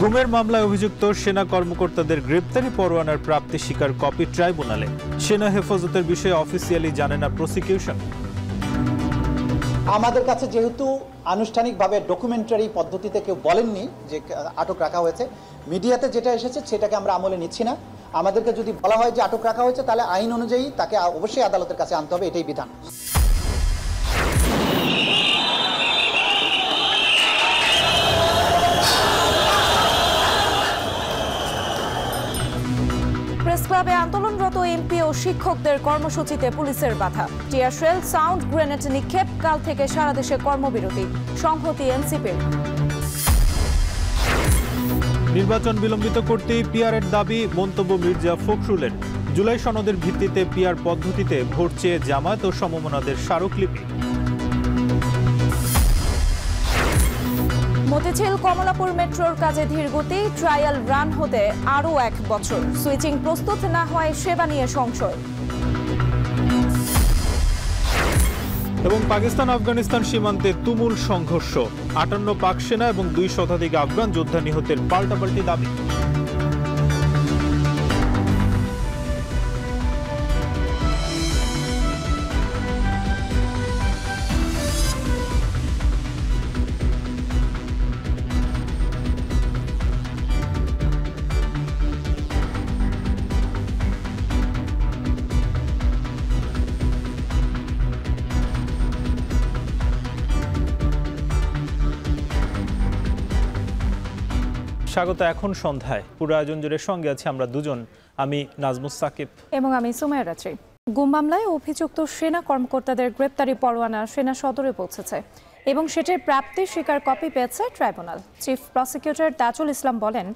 গুমের মামলায় অভিযুক্ত সেনা কর্মকর্তাদের গ্রেপ্তারি পরোয়ানার প্রাপ্তি স্বীকার কপি ট্রাইব্যুনালে। সেনা হেফাজতের বিষয়ে অফিসিয়ালি জানে না প্রসিকিউশন। আমাদের কাছে যেহেতু আনুষ্ঠানিকভাবে ডকুমেন্টারি পদ্ধতিতে কেউ বলেননি যে আটক রাখা হয়েছে, মিডিয়াতে যেটা এসেছে সেটাকে আমরা আমলে নিচ্ছি না। আমাদেরকে যদি বলা হয় যে আটক রাখা হয়েছে, তাহলে আইন অনুযায়ী তাকে অবশ্যই আদালতের কাছে আনতে হবে, এটাই বিধান। প্রেস ক্লাবে আন্দোলনরত এমপি ও শিক্ষকদের কর্মসূচিতে পুলিশের বাধা। টিয়ার শেল, সাউন্ড গ্রেনেড নিক্ষেপ, কাল থেকে সারা দেশে কর্মবিরতি। সংহতি এনসিপির। নির্বাচন বিলম্বিত করতেই পিআরের দাবি, মন্তব্য মির্জা ফখরুলের। জুলাই সনদের ভিত্তিতে পিআর পদ্ধতিতে ভোট চেয়ে জামায়াত ও সমমনাদের স্মারকলিপি। মতিঝিল কমলাপুর মেট্রোর কাজে ধীরগতি, ট্রায়াল রান হতে আরও 1 বছর। সুইচিং প্রস্তুত না হয় সেবা নিয়ে সংশয়। এবং পাকিস্তান আফগানিস্তান সীমান্তে তুমুল সংঘর্ষ, 58 পাক সেনা এবং 2 শতাধিক আফগান যোদ্ধা নিহতের পাল্টাপাল্টি দাবি। স্বাগত এখন সন্ধ্যায়। পুরো আয়োজন জুড়ে সঙ্গে আছে আমরা দুজন, আমি নাজমুস সাকিব এবং আমি সুমাইয়া রাত্রি। গুম মামলায় অভিযুক্ত সেনা কর্মকর্তাদের গ্রেপ্তারি পরোয়ানা সেনা সদরে পৌঁছেছে এবং সেটির প্রাপ্তি স্বীকার কপি পেয়েছে tribunal. Chief prosecutor Tajul Islam বলেন,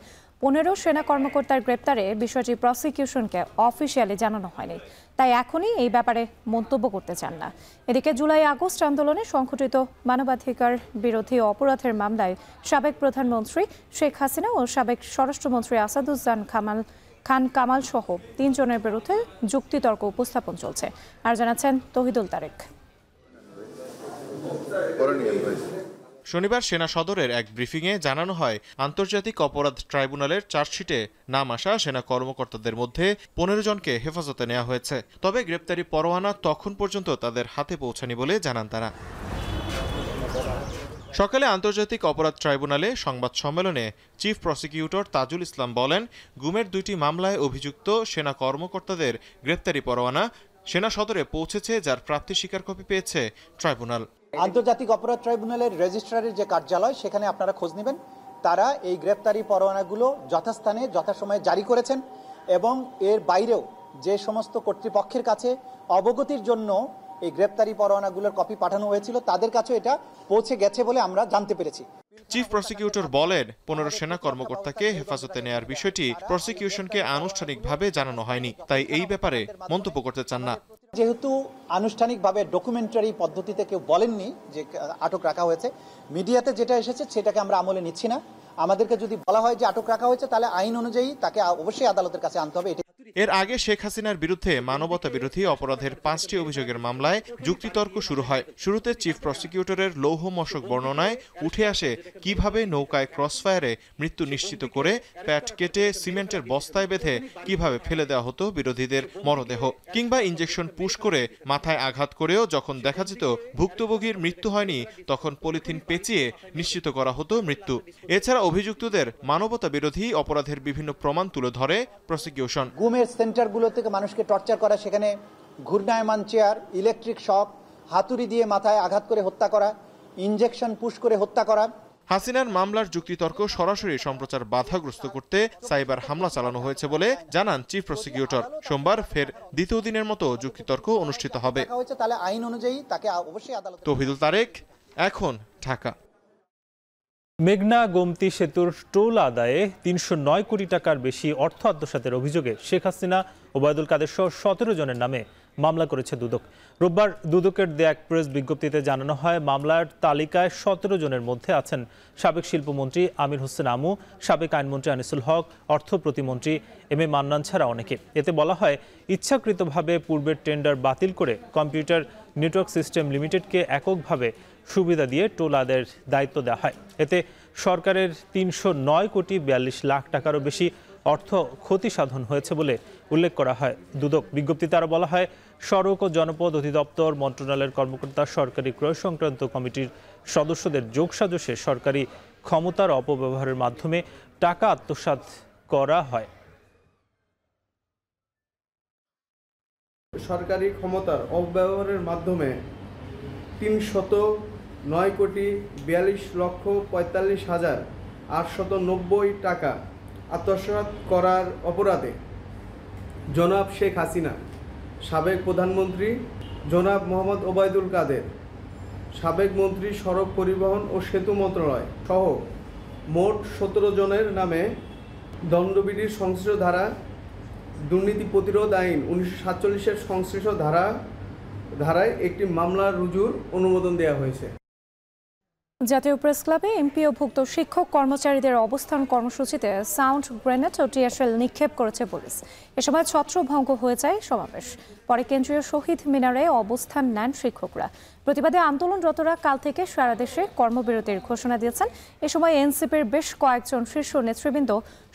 15 সেনা কর্মকর্তার গ্রেপ্তারে বিষয়টি প্রসিকিউশনকে অফিসিয়ালি জানানো হয়নি, তাই এখনই এই ব্যাপারে মন্তব্য করতে চান না। এদিকে জুলাই আগস্ট আন্দোলনে সংঘটিত মানবাধিকার বিরোধী অপরাধের মামলায় সাবেক প্রধানমন্ত্রী শেখ হাসিনা ও সাবেক স্বরাষ্ট্রমন্ত্রী আসাদুজ্জামান খান কামাল সহ 3 জনের বিরুদ্ধে যুক্তিতর্ক উপস্থাপন চলছে। আর জানাচ্ছেন তৌহিদুল তারেক। শনিবার সেনা সদরের এক ব্রিফিংয়ে জানানো হয়, আন্তর্জাতিক অপরাধ ট্রাইব্যুনালের চার্জশিটে নাম আসা সেনা কর্মকর্তাদের মধ্যে 15 জনকে হেফাজতে নেওয়া হয়েছে। তবে গ্রেপ্তারি পরোয়ানা তখন পর্যন্ত তাদের হাতে পৌঁছায়নি বলে জানান তারা। সকালে আন্তর্জাতিক অপরাধ ট্রাইব্যুনালে সংবাদ সম্মেলনে চিফ প্রসিকিউটর তাজুল ইসলাম বলেন, গুমের 2টি মামলায় অভিযুক্ত সেনা কর্মকর্তাদের গ্রেপ্তারি পরোয়ানা সেনা সদরে পৌঁছেছে, যার প্রাপ্তি স্বীকার কপি পেয়েছে ট্রাইব্যুনাল। আন্তর্জাতিক অপরাধ ট্রাইব্যুনালের রেজিস্ট্রারের যে কার্যালয়, সেখানে আপনারা খোঁজ নেবেন। তারা এই গ্রেপ্তারি পরোয়ানাগুলো যথাস্থানে যথাসময়ে জারি করেছেন এবং এর বাইরেও যে সমস্ত কর্তৃপক্ষের কাছে অবগতির জন্য এই গ্রেপ্তারি পরোয়ানাগুলোর কপি পাঠানো হয়েছিল, তাদের কাছে এটা পৌঁছে গেছে বলে আমরা জানতে পেরেছি। চিফ প্রসিকিউটর বলেন, 15 সেনা কর্মকর্তাকে হেফাজতে নেয়ার বিষয়টি প্রসিকিউশনকে আনুষ্ঠানিকভাবে জানানো হয়নি, তাই এই ব্যাপারে মন্তব্য করতে চান না। যেহেতু আনুষ্ঠানিকভাবে ডকুমেন্টারি পদ্ধতিতে কেউ বলেননি যে আটক রাখা হয়েছে, মিডিয়াতে যেটা এসেছে সেটাকে আমরা আমলে নিচ্ছি না। আমাদেরকে যদি বলা হয় যে আটক রাখা হয়েছে, তাহলে আইন অনুযায়ী তাকে অবশ্যই আদালতের কাছে আনতে হবে। এর আগে শেখ হাসিনার বিরুদ্ধে মানবতা বিরোধী অপরাধের 5টি অভিযোগের মামলায় যুক্তিতর্ক শুরু হয়। শুরুতে চিফ প্রসিকিউটরের লৌহ মশক বর্ণনায় উঠে আসে কিভাবে নৌকায় ক্রসফায়ারে মৃত্যু নিশ্চিত করে প্যাট কেটে সিমেন্টের বস্তায় বেঁধে কিভাবে ফেলে দেওয়া হতো বিরোধীদের মরদেহ, কিংবা ইঞ্জেকশন পুশ করে মাথায় আঘাত করেও যখন দেখা যেত ভুক্তভোগীর মৃত্যু হয়নি, তখন পলিথিন পেঁচিয়ে নিশ্চিত করা হতো মৃত্যু। এছাড়া অভিযুক্তদের মানবতা বিরোধী অপরাধের বিভিন্ন প্রমাণ তুলে ধরে প্রসিকিউশন। গুমের সেন্টারগুলো থেকে মানুষকে টর্চার করা, সেখানে ঘূর্ণায়মান চেয়ার, ইলেকট্রিক শক, হাতুড়ি দিয়ে মাথায় আঘাত করে হত্যা করা, ইনজেকশন পুশ করে হত্যা করা। হাসিনার মামলার যুক্তিতর্ক সরাসরি সম্প্রচার বাধাগ্রস্ত করতে সাইবার হামলা চালানো হয়েছে বলে জানান চিফ প্রসিকিউটর। সোমবার ফের দ্বিতীয় দিনের মতো যুক্তিতর্ক অনুষ্ঠিত হবে। তাহলে আইন অনুযায়ী তাকে অবশ্যই আদালত। তৌহিদুল তারেক, এখন ঢাকা। মেঘনা গোমতী সেতুর টোল আদায়ে 309 কোটি টাকার বেশি অর্থ আত্মসাতের অভিযোগে শেখ হাসিনা, ওবায়দুল কাদের সহ 17 জনের নামে মামলা করেছে দুদক। রোববার দুদকের দেয়া এক প্রেস বিজ্ঞপ্তিতে জানানো হয়, মামলার তালিকায় 17 জনের মধ্যে আছেন সাবেক শিল্পমন্ত্রী আমির হোসেন আমু, সাবেক আইনমন্ত্রী আনিসুল হক, অর্থ প্রতিমন্ত্রী এম এ মান্নান ছাড়া অনেকে। এতে বলা হয়, ইচ্ছাকৃতভাবে পূর্বের টেন্ডার বাতিল করে কম্পিউটার নেটওয়ার্ক সিস্টেম লিমিটেডকে এককভাবে সুবিধা দিয়ে টোল আদায়ের দায়িত্ব দেওয়া হয়। এতে সরকারের ৩০৯ কোটি ৪২ লাখ টাকারও বেশি অর্থ ক্ষতি সাধন হয়েছে বলে উল্লেখ করা হয় দুদক বিজ্ঞপ্তিতে। আরও বলা হয়, সড়ক ও জনপদ অধিদপ্তর মন্ত্রণালয়ের কর্মকর্তা সরকারি ক্রয় সংক্রান্ত কমিটির সদস্যদের যোগসাজশে সরকারি ক্ষমতার অপব্যবহারের মাধ্যমে টাকা আত্মসাৎ করা হয়। সরকারি ক্ষমতার অপব্যবহারের মাধ্যমে ৩০৯ কোটি ৪২ লক্ষ ৪৫ হাজার ৮৯০ টাকা আত্মসাৎ করার অপরাধে জনাব শেখ হাসিনা, সাবেক প্রধানমন্ত্রী জনাব মোহাম্মদ ওবায়দুল কাদের, সাবেক মন্ত্রী সড়ক পরিবহন ও সেতু মন্ত্রণালয় সহ মোট ১৭ জনের নামে দণ্ডবিধির সংশ্লিষ্ট ধারা, দুর্নীতি প্রতিরোধ আইন ১৯৪৭-এর সংশ্লিষ্ট ধারায় একটি মামলা রুজুর অনুমোদন দেওয়া হয়েছে। জাতীয় প্রেস ক্লাবে এমপিওভুক্ত শিক্ষক কর্মচারীদের অবস্থান কর্মসূচিতে সাউন্ড গ্রেনেড ও টিয়ারশেল নিক্ষেপ করেছে পুলিশ। এ সময় ছত্রভঙ্গ হয়ে যায় সমাবেশ। পরে কেন্দ্রীয় শহীদ মিনারে অবস্থান নেন শিক্ষকরা। প্রতিবাদে আন্দোলনরতরা কাল থেকে সারা দেশে কর্মবিরতির ঘোষণা দিয়েছেন। এ সময় এনসিপির বেশ কয়েকজন শীর্ষ নেতৃবৃন্দ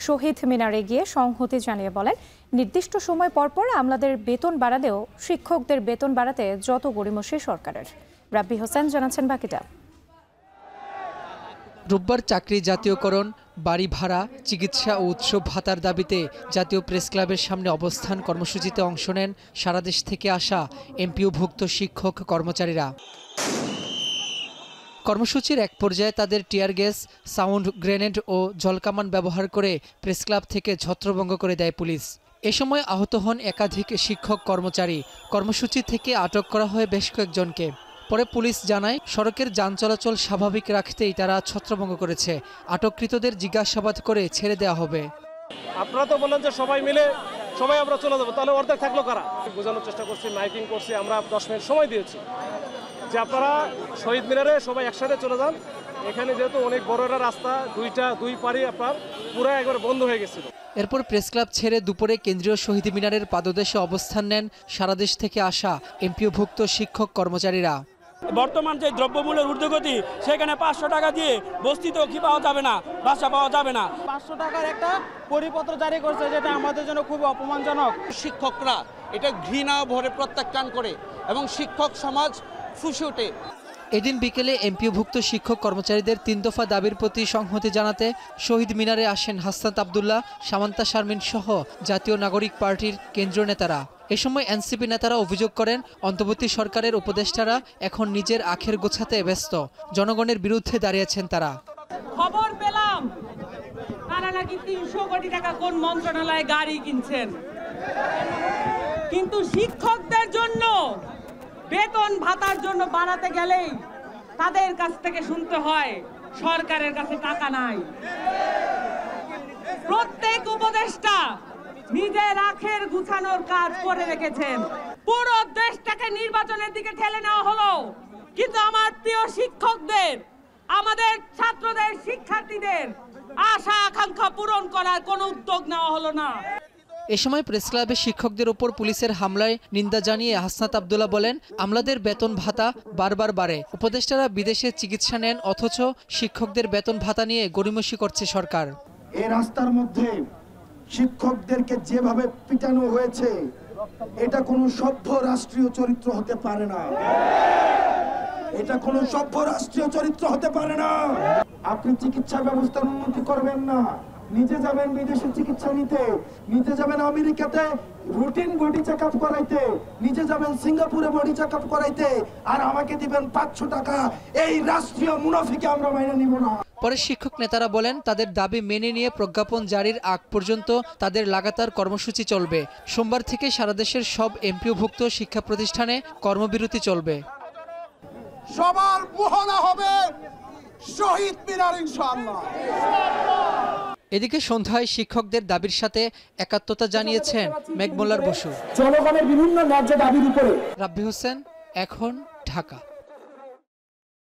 শহীদ মিনারে গিয়ে সংহতি জানিয়ে বলেন, নির্দিষ্ট সময় পরপর আমলাদের বেতন বাড়ালেও শিক্ষকদের বেতন বাড়াতে যত গড়িমসি সরকারের। রাব্বি হোসেন জানাচ্ছেন বাকিটা। রোববার চাকরি জাতীয়করণ, বাড়ি ভাড়া, চিকিৎসা ও উৎসব ভাতার দাবিতে জাতীয় প্রেস ক্লাবের সামনে অবস্থান কর্মসূচিতে অংশ নেন সারা দেশ থেকে আসা এমপিওভুক্ত শিক্ষক কর্মচারীরা। কর্মসূচির এক পর্যায়ে তাদের টিয়ার গ্যাস, সাউন্ড গ্রেনেড ও জলকামান ব্যবহার করে প্রেস ক্লাব থেকে ছত্রভঙ্গ করে দেয় পুলিশ। এ সময় আহত হন একাধিক শিক্ষক কর্মচারী। কর্মসূচি থেকে আটক করা হয় বেশ কয়েকজনকে। পরে পুলিশ জানায়, সড়কের যান চলাচল স্বাভাবিক রাখতেই তারা ছত্রভঙ্গ করেছে। আটককৃতদের জিজ্ঞাসাবাদ করে ছেড়ে দেওয়া হবে। আপনারা তো বললেন যে সবাই মিলে আমরা চলে যাবো, তাহলে অর্ধেক থাকলো কারা? বোঝানোর চেষ্টা করছি, মাইকিং করছি, আমরা 10 মিনিট সময় দিয়েছি যে আপনারা শহীদ মিনারে সবাই একসাথে চলে যান। এখানে যেহেতু অনেক বড় একটা রাস্তা, দুই পারি আপনার পুরো একবার বন্ধ হয়ে গেছিল। এরপর প্রেস ক্লাব ছেড়ে দুপুরে কেন্দ্রীয় শহীদ মিনারের পাদদেশে অবস্থান নেন সারা দেশ থেকে আসা এমপিওভুক্ত শিক্ষক কর্মচারীরা। বর্তমান যে দ্রব্যমূল্যের ঊর্ধ্বগতি, সেখানে 500 টাকা দিয়ে বস্তিতেও কি পাওয়া যাবে না, বাসা পাওয়া যাবে না। 500 টাকার একটা পরিপত্র জারি করছে, যেটা আমাদের জন্য খুবই অপমানজনক। শিক্ষকরা এটা ঘৃণা ভরে প্রত্যাখ্যান করে এবং শিক্ষক সমাজ ফুঁসে ওঠে। এদিন বিকেলে এমপিওভুক্ত শিক্ষক কর্মচারীদের 3 দফা দাবির প্রতি সংহতি জানাতে শহীদ মিনারে আসেন হাসনাত আবদুল্লাহ, সামান্তা শারমিন সহ জাতীয় নাগরিক পার্টির কেন্দ্রীয় নেতারা। এ সময় এনসিপি নেতারা অভিযোগ করেন, অন্তর্বর্তী সরকারের উপদেষ্টারা এখন নিজের আখের গোছাতে ব্যস্ত, জনগণের বিরুদ্ধে দাঁড়িয়েছেন তারা। খবর পেলাম তারা নাকি 300 কোটি টাকা কোন মন্ত্রণালয়ে গাড়ি কিনছেন, কিন্তু শিক্ষকদের জন্য বেতন ভাতার জন্য বাড়াতে গেলেই তাদের কাছ থেকে শুনতে হয় সরকারের কাছে টাকা নাই। প্রত্যেক উপদেষ্টা নিজের আখের গুছানোর কাজ করে রেখেছেন। পুরো দেশটাকে নির্বাচনের দিকে ঠেলে নেওয়া হলো, কিন্তু আমার প্রিয় শিক্ষকদের, আমাদের ছাত্রদের, শিক্ষার্থীদের আশা আকাঙ্ক্ষা পূরণ করার কোনো উদ্যোগ নেওয়া হলো না। এ সময় প্রেস ক্লাবে শিক্ষকদের ওপর পুলিশের হামলায় নিন্দা জানিয়ে হাসনাত আবদুল্লাহ বলেন, আমলাদের বেতন ভাতা বারবার বাড়ে, উপদেষ্টারা বিদেশে চিকিৎসা নেন, অথচ শিক্ষকদের বেতন ভাতা নিয়ে গড়িমসি করছে সরকার। এই রাস্তার মধ্যে শিক্ষকদেরকে যেভাবে পিটানো হয়েছে, এটা কোনো সভ্য রাষ্ট্রীয় চরিত্র হতে পারে না। এটা কোনো সভ্য রাষ্ট্রীয় চরিত্র হতে পারে না। আপনি চিকিৎসা ব্যবস্থার উন্নতি করবেন না, নিজে যাবেন বিদেশে চিকিৎসা নিতে, নিজে যাবেন আমেরিকাতে রুটিন বডি চেক আপ করাইতে, নিজে যাবেন সিঙ্গাপুরে বডি চেক আপ করাইতে, আর আমাকে দিবেন 500 টাকা। এই রাষ্ট্রীয় মুনাফিকে আমরা মেনে নিব না। পরে শিক্ষক নেতারা বলেন, তাদের দাবি মেনে নিয়ে প্রজ্ঞাপন জারির আগ পর্যন্ত তাদের লাগাতার কর্মসূচি চলবে। সোমবার থেকে সারা দেশের সব এমপিওভুক্ত শিক্ষা প্রতিষ্ঠানে কর্মবিরতি চলবে। সবার মোহনা হবে শহীদ মিনার ইনশাআল্লাহ। এদিকে সন্ধ্যায় শিক্ষকদের দাবির সাথে একাত্মতা জানিয়েছেন মেঘমোল্লার বসু। জনগণের বিভিন্ন ন্যায্য দাবির উপরে। রাব্বি হোসেন, এখন, ঢাকা।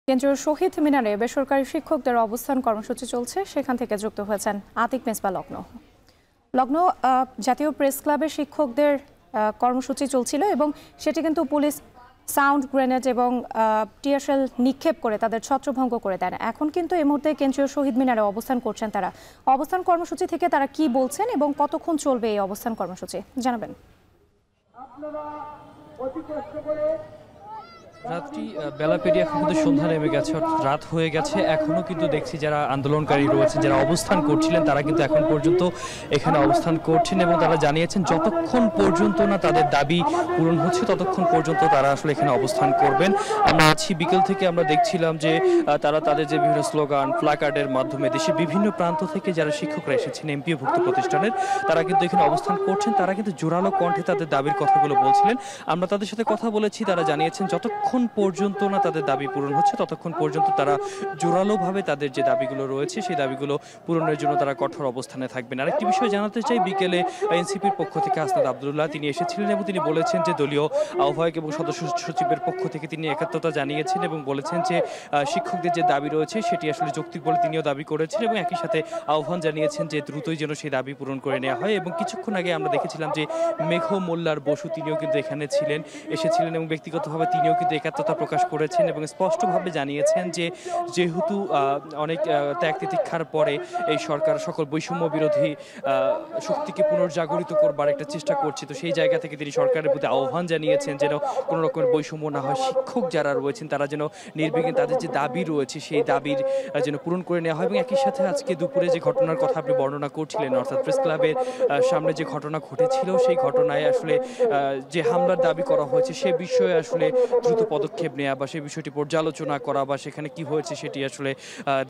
কেন্দ্রীয় শহীদ মিনারে বেসরকারি শিক্ষকদের অবস্থান কর্মসূচি চলছে, সেখান থেকে যুক্ত হয়েছেন আতিক মেজবা লগ্ন। জাতীয় প্রেস ক্লাবে শিক্ষকদের কর্মসূচি চলছিল এবং সেটি কিন্তু পুলিশ সাউন্ড গ্রেনেড এবং টিয়ারশেল নিক্ষেপ করে তাদের ছত্রভঙ্গ করে দেন। এখন কিন্তু এই মুহূর্তে কেন্দ্রীয় শহীদ মিনারে অবস্থান করছেন তারা। অবস্থান কর্মসূচি থেকে তারা কি বলছেন এবং কতক্ষণ চলবে এই অবস্থান কর্মসূচি জানাবেন। রাত্রি বেলা পেরিয়ে এখন কিন্তু সন্ধ্যা নেমে গেছে, রাত হয়ে গেছে। এখনও কিন্তু দেখছি যারা আন্দোলনকারী রয়েছেন, যারা অবস্থান করছিলেন, তারা কিন্তু এখন পর্যন্ত এখানে অবস্থান করছেন এবং তারা জানিয়েছেন যতক্ষণ পর্যন্ত না তাদের দাবি পূরণ হচ্ছে ততক্ষণ পর্যন্ত তারা আসলে এখানে অবস্থান করবেন। আমরা আছি বিকেল থেকে আমরা দেখছিলাম যে তারা তাদের যে বিভিন্ন স্লোগান প্ল্যাকার্ডের মাধ্যমে দেশের বিভিন্ন প্রান্ত থেকে যারা শিক্ষকরা এসেছেন এমপিওভুক্ত প্রতিষ্ঠানের, তারা কিন্তু এখানে অবস্থান করছেন। তারা কিন্তু জোরালো কণ্ঠে তাদের দাবির কথাগুলো বলছিলেন। আমরা তাদের সাথে কথা বলেছি, তারা জানিয়েছেন যতক্ষণ পর্যন্ত না তাদের দাবি পূরণ হচ্ছে ততক্ষণ পর্যন্ত তারা জোরালোভাবে তাদের যে দাবিগুলো রয়েছে সেই দাবিগুলো পূরণের জন্য তারা কঠোর অবস্থানে থাকবেন। আরেকটি বিষয় জানাতে চাই, বিকেলে এনসিপির পক্ষ থেকে হাসনাত আব্দুল্লাহ তিনি এসেছিলেন এবং তিনি বলেছেন যে দলীয় আহ্বায়ক এবং সদস্য সচিবের পক্ষ থেকে তিনি একাত্মতা জানিয়েছেন এবং বলেছেন যে শিক্ষকদের যে দাবি রয়েছে সেটি আসলে যৌক্তিক বলে তিনিও দাবি করেছেন এবং একই সাথে আহ্বান জানিয়েছেন যে দ্রুতই যেন সেই দাবি পূরণ করে নেওয়া হয়। এবং কিছুক্ষণ আগে আমরা দেখেছিলাম যে মেঘ মোল্লার বসু তিনিও কিন্তু এখানে এসেছিলেন এবং ব্যক্তিগতভাবে তিনিও কিন্তু একাত্মতা প্রকাশ করেছেন এবং স্পষ্টভাবে জানিয়েছেন যে যেহেতু অনেক ত্যাগ তিতিক্ষার পরে এই সরকার সকল বৈষম্য বিরোধী শক্তিকে পুনর্জাগরিত করবার একটা চেষ্টা করছে, তো সেই জায়গা থেকে তিনি সরকারের প্রতি আহ্বান জানিয়েছেন যেন কোনো রকমের বৈষম্য না হয়, শিক্ষক যারা রয়েছেন তারা যেন নির্বিঘ্নে তাদের যে দাবি রয়েছে সেই দাবির যেন পূরণ করে নেওয়া হয়। এবং একই সাথে আজকে দুপুরে যে ঘটনার কথা আপনি বর্ণনা করছিলেন, অর্থাৎ প্রেস ক্লাবের সামনে যে ঘটনা ঘটেছিল সেই ঘটনায় আসলে যে হামলার দাবি করা হয়েছে সে বিষয়ে আসলে দ্রুত পদক্ষেপ নেওয়া বা সেই বিষয়টি পর্যালোচনা করা বা সেখানে কি হয়েছে সেটি আসলে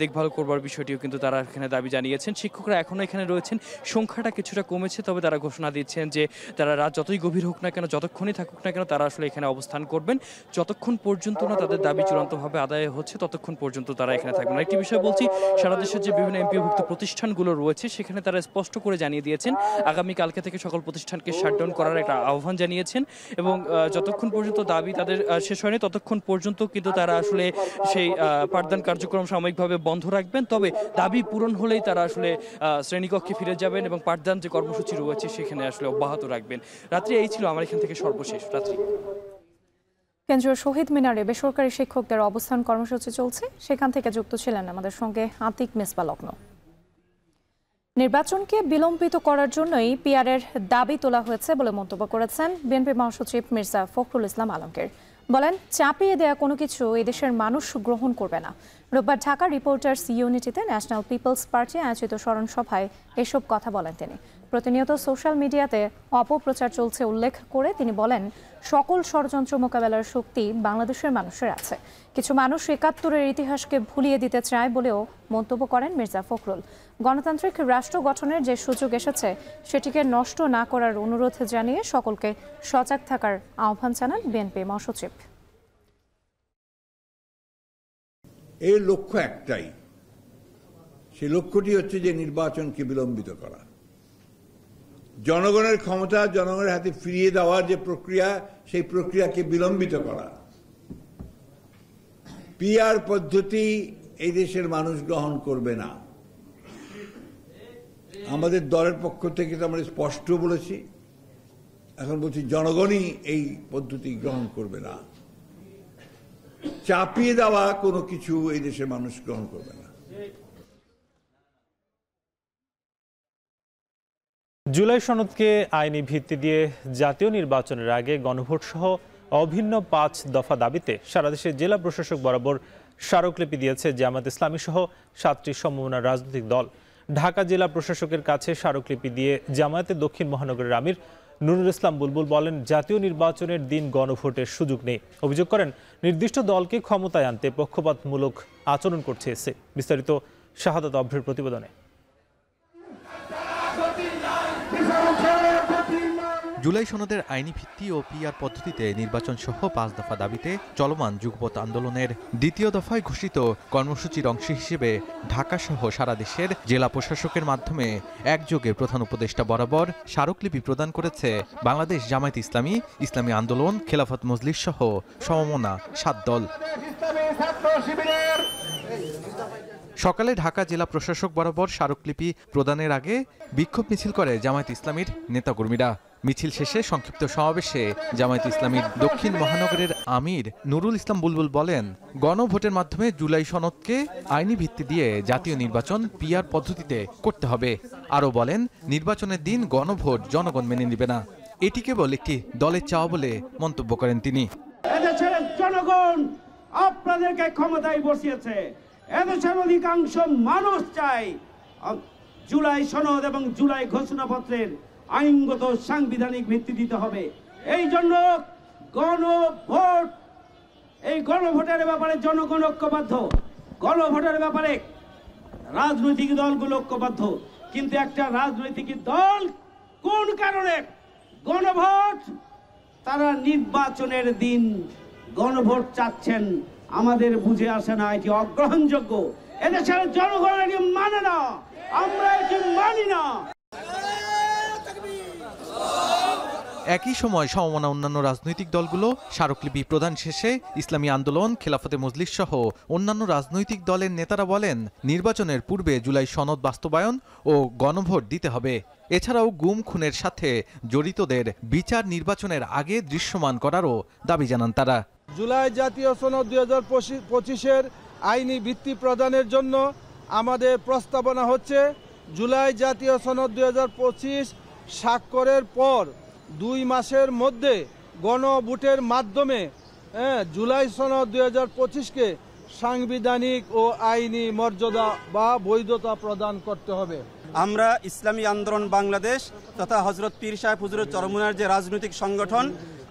দেখভাল করবার বিষয়টিও কিন্তু তারা এখানে দাবি জানিয়েছেন। শিক্ষকরা এখনো এখানে রয়েছেন, সংখ্যাটা কিছুটা কমেছে, তবে তারা ঘোষণা দিচ্ছেন যে তারা রাত যতই গভীর হোক না কেন, যতক্ষণই থাকুক না কেন, তারা আসলে এখানে অবস্থান করবেন যতক্ষণ পর্যন্ত না তাদের দাবি চূড়ান্তভাবে আদায় হচ্ছে ততক্ষণ পর্যন্ত তারা এখানে থাকবেন। একটি বিষয় বলছি, সারা দেশের যে বিভিন্ন এমপিওভুক্ত প্রতিষ্ঠানগুলো রয়েছে সেখানে তারা স্পষ্ট করে জানিয়ে দিয়েছেন আগামী কালকে থেকে সকল প্রতিষ্ঠানকে শাটডাউন করার একটা আহ্বান জানিয়েছেন এবং যতক্ষণ পর্যন্ত দাবি তাদের শেষ হয়নি ততক্ষণ পর্যন্ত কিন্তু তারা আসলে সেই পাঠদান কার্যক্রম সাময়িকভাবে বন্ধ রাখবেন। তবে দাবি পূরণ হলেই তারা আসলে শ্রেণীকক্ষে ফিরে যাবেন এবং পাঠদান যে কর্মসূচি রয়েছে সেখানে আসলে অব্যাহত রাখবেন। রাত্রি এই ছিল আমার এখান থেকে সর্বশেষ। রাত্রি কেন্দ্রীয় শহীদ মিনারে বেসরকারি শিক্ষকদের অবস্থান কর্মসূচি চলছে, সেখান থেকে যুক্ত ছিলেন আমাদের সঙ্গে আতিক মেসবা লগ্ন। নির্বাচনকে বিলম্বিত করার জন্যই পিআরের দাবি তোলা হয়েছে বলে মন্তব্য করেছেন বিএনপি মহাসচিব মির্জা ফখরুল ইসলাম আলমগীর। বলেন, চাপিয়ে দেয়া কোনো কিছু এদেশের মানুষ গ্রহণ করবে না। রোববার ঢাকা রিপোর্টার্স ইউনিটিতে ন্যাশনাল পিপলস পার্টি আয়োজিত স্মরণ সভায় এসব কথা বলেন তিনি। প্রতিনিয়ত সোশ্যাল মিডিয়াতে অপপ্রচার চলছে উল্লেখ করে তিনি বলেন, সকল ষড়যন্ত্র মোকাবেলার শক্তি বাংলাদেশের মানুষের আছে। কিছু মানুষ ৭১-এর ইতিহাসকে ভুলিয়ে দিতে চায় বলেও মন্তব্য করেন মির্জা ফখরুল। গণতান্ত্রিক রাষ্ট্র গঠনের যে সুযোগ এসেছে সেটিকে নষ্ট না করার অনুরোধ জানিয়ে সকলকে সজাগ থাকার আহ্বান জানান বিএনপি মহাসচিব। এর লক্ষ্য একটাই, সেই লক্ষ্যটি হচ্ছে যে নির্বাচনকে বিলম্বিত করা, জনগণের ক্ষমতা জনগণের হাতে ফিরিয়ে দেওয়ার যে প্রক্রিয়া সেই প্রক্রিয়াকে বিলম্বিত করা। পিআর পদ্ধতি এই দেশের মানুষ গ্রহণ করবে না। আমাদের দলের পক্ষ থেকে তো আমরা স্পষ্ট বলেছি, এখন বলছি জনগণই এই পদ্ধতি গ্রহণ করবে না। চাপিয়ে দেওয়া কোনো কিছু এই দেশের মানুষ গ্রহণ করবে না। জুলাই সনদকে আইনি ভিত্তি দিয়ে জাতীয় নির্বাচনের আগে গণভোট সহ অভিন্ন ৫ দফা দাবিতে সারা দেশে জেলা প্রশাসক বরাবর স্মারকলিপি দিয়েছে জামায়াত ইসলামী সহ ৭টি সমমনা রাজনৈতিক দল। ঢাকা জেলা প্রশাসকের কাছে স্মারকলিপি দিয়ে জামায়াতের দক্ষিণ মহানগরের আমির নুরুল ইসলাম বুলবুল বলেন, জাতীয় নির্বাচনের দিন গণভোটের সুযোগ নেই। অভিযোগ করেন, নির্দিষ্ট দলকে ক্ষমতায় আনতে পক্ষপাতমূলক আচরণ করছে এসে। বিস্তারিত শাহাদাত অভ্রের প্রতিবেদনে। জুলাই সনদের আইনি ভিত্তি ও পিআর পদ্ধতিতে নির্বাচন সহ ৫ দফা দাবিতে চলমান যুগপৎ আন্দোলনের দ্বিতীয় দফায় ঘোষিত কর্মসূচির অংশ হিসেবে ঢাকা সহ সারা দেশের জেলা প্রশাসকের মাধ্যমে একযোগে প্রধান উপদেষ্টা বরাবর স্মারকলিপি প্রদান করেছে বাংলাদেশ জামায়াত ইসলামী, ইসলামী আন্দোলন, খেলাফত মজলিস সহ সমমনা ৭ দল। সকালে ঢাকা জেলা প্রশাসক বরাবর স্মারকলিপি প্রদানের আগে বিক্ষোভ মিছিল করে জামায়াত ইসলামীর নেতাকর্মীরা। মিছিল শেষে সংক্ষিপ্ত সমাবেশে জামায়াত ইসলামীর দক্ষিণ মহানগরের আমির নুরুল ইসলাম বুলবুল বলেন, গণভোটের মাধ্যমে জুলাই সনদকে আইনি ভিত্তি দিয়ে জাতীয় নির্বাচন পিআর পদ্ধতিতে করতে হবে। আরও বলেন, নির্বাচনের দিন গণভোট জনগণ মেনে নেবে না, এটি কেবল একটি দলের চাওয়া বলে মন্তব্য করেন তিনি। এদেশের জনগণ আপনাদেরকে ক্ষমতায় বসিয়েছে, এদেশের অধিকাংশ মানুষ চায় জুলাই সনদ এবং জুলাই ঘোষণাপত্রের আইনগত সাংবিধানিক ভিত্তি দিতে হবে। এই জন্য গণভোট, এই গণভোটের ব্যাপারে জনগণ ঐক্যবদ্ধ, গণভোটের ব্যাপারে রাজনৈতিক দলগুলো ঐক্যবদ্ধ। কিন্তু একটা রাজনৈতিক দল কোন কারণে গণভোট, তারা নির্বাচনের দিন গণভোট চাচ্ছেন, আমাদের বুঝে আসে না। এটি অগ্রহণযোগ্য, এদেশের জনগণ এটি মানে না, আমরা এটি মানি না। একই সময় সমমনা অন্যান্য রাজনৈতিক দলগুলো স্মারকলিপি প্রদান শেষে ইসলামী আন্দোলন, খেলাফতে মজলিস সহ অন্যান্য রাজনৈতিক দলের নেতারা বলেন, নির্বাচনের পূর্বে জুলাই সনদ বাস্তবায়ন ও গণভোট দিতে হবে। এছাড়াও গুম খুনের সাথে জড়িতদের বিচার নির্বাচনের আগে দৃশ্যমান করারও দাবি জানান তারা। জুলাই জাতীয় সনদ 2025-এর আইনি ভিত্তি প্রদানের জন্য আমাদের প্রস্তাবনা হচ্ছে, জুলাই জাতীয় সনদ 2025 স্বাক্ষরের পর 2 মাসের মধ্যে গণভোটের মাধ্যমে জুলাই সনদ 2025-কে সাংবিধানিক ও আইনি মর্যাদা বা বৈধতা প্রদান করতে হবে। আমরা ইসলামী আন্দোলন বাংলাদেশ তথা হযরত পীর সাহেব হুজুরের চরমুনার যে রাজনৈতিক সংগঠন,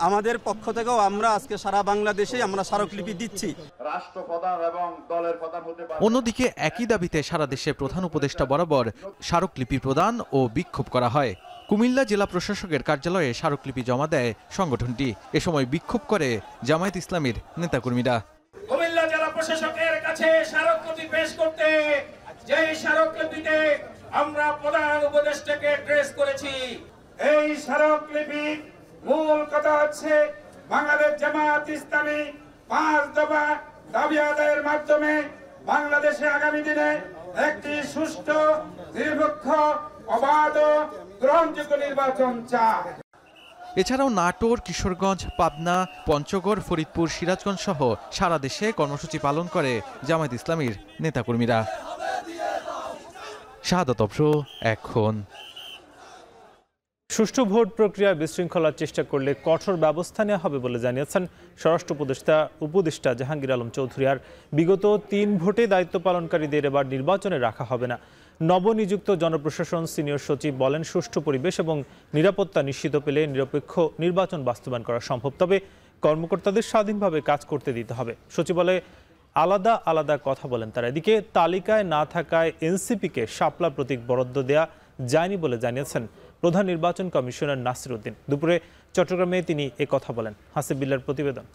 আমাদের পক্ষ থেকেও আমরা আজকে সারা বাংলাদেশে আমরা স্মারকলিপি দিচ্ছি। রাষ্ট্রপ্রধান এবং দলের প্রধান হতে পারে। অন্যদিকে একই দাবিতে সারা দেশে প্রধান উপদেষ্টা বরাবর স্মারকলিপি প্রদান ও বিক্ষোভ করা হয়। কুমিল্লা জেলা প্রশাসকের কার্যালয়ে স্মারকলিপি জমা দেয় সংগঠনটি। এ সময় বিক্ষোভ করে জামায়াত ইসলামীর নেতাকর্মীরা। কুমিল্লা জেলা প্রশাসকের কাছে স্মারকলিপি পেশ করতে, যে স্মারকলিপিতে আমরা প্রধান উপদেষ্টাকে অ্যাড্রেস করেছি। এই স্মারকলিপির মূল কথা হচ্ছে, বাংলাদেশ জামায়াত ইসলামী 5 দফা দাবি আদায়ের মাধ্যমে বাংলাদেশে আগামী দিনে একটি সুষ্ঠু, নিরপেক্ষ, অবাধ, গ্রহণযোগ্য নির্বাচন চায়। এছাড়াও নাটোর, কিশোরগঞ্জ, পাবনা, পঞ্চগড়, ফরিদপুর, সিরাজগঞ্জ সহ সারা দেশে কর্মসূচি পালন করে জামায়াত ইসলামীর নেতাকর্মীরা। শাহাদাত অফরো, এখন। সুষ্ঠু ভোট প্রক্রিয়ায় বিশৃঙ্খলার চেষ্টা করলে কঠোর ব্যবস্থা নেওয়া হবে বলে জানিয়েছেন স্বরাষ্ট্র উপদেষ্টা জাহাঙ্গীর আলম চৌধুরী। আর বিগত 3 ভোটে দায়িত্ব পালনকারীদের এবার নির্বাচনে রাখা হবে না। নবনিযুক্ত জনপ্রশাসন সিনিয়র সচিব বলেন, সুষ্ঠু পরিবেশ এবং নিরাপত্তা নিশ্চিত পেলে নিরপেক্ষ নির্বাচন বাস্তবায়ন করা সম্ভব, তবে কর্মকর্তাদের স্বাধীনভাবে কাজ করতে দিতে হবে। সচিবালয়ে আলাদা আলাদা কথা বলেন তারা। এদিকে তালিকায় না থাকায় এনসিপিকে শাপলা প্রতীক বরাদ্দ দেয়া যায়নি বলে জানিয়েছেন প্রধান নির্বাচন কমিশনার নাসির উদ্দিন। দুপুরে চট্টগ্রামে তিনি কথা বলেন। হাসিব বিল্লার প্রতিবেদন।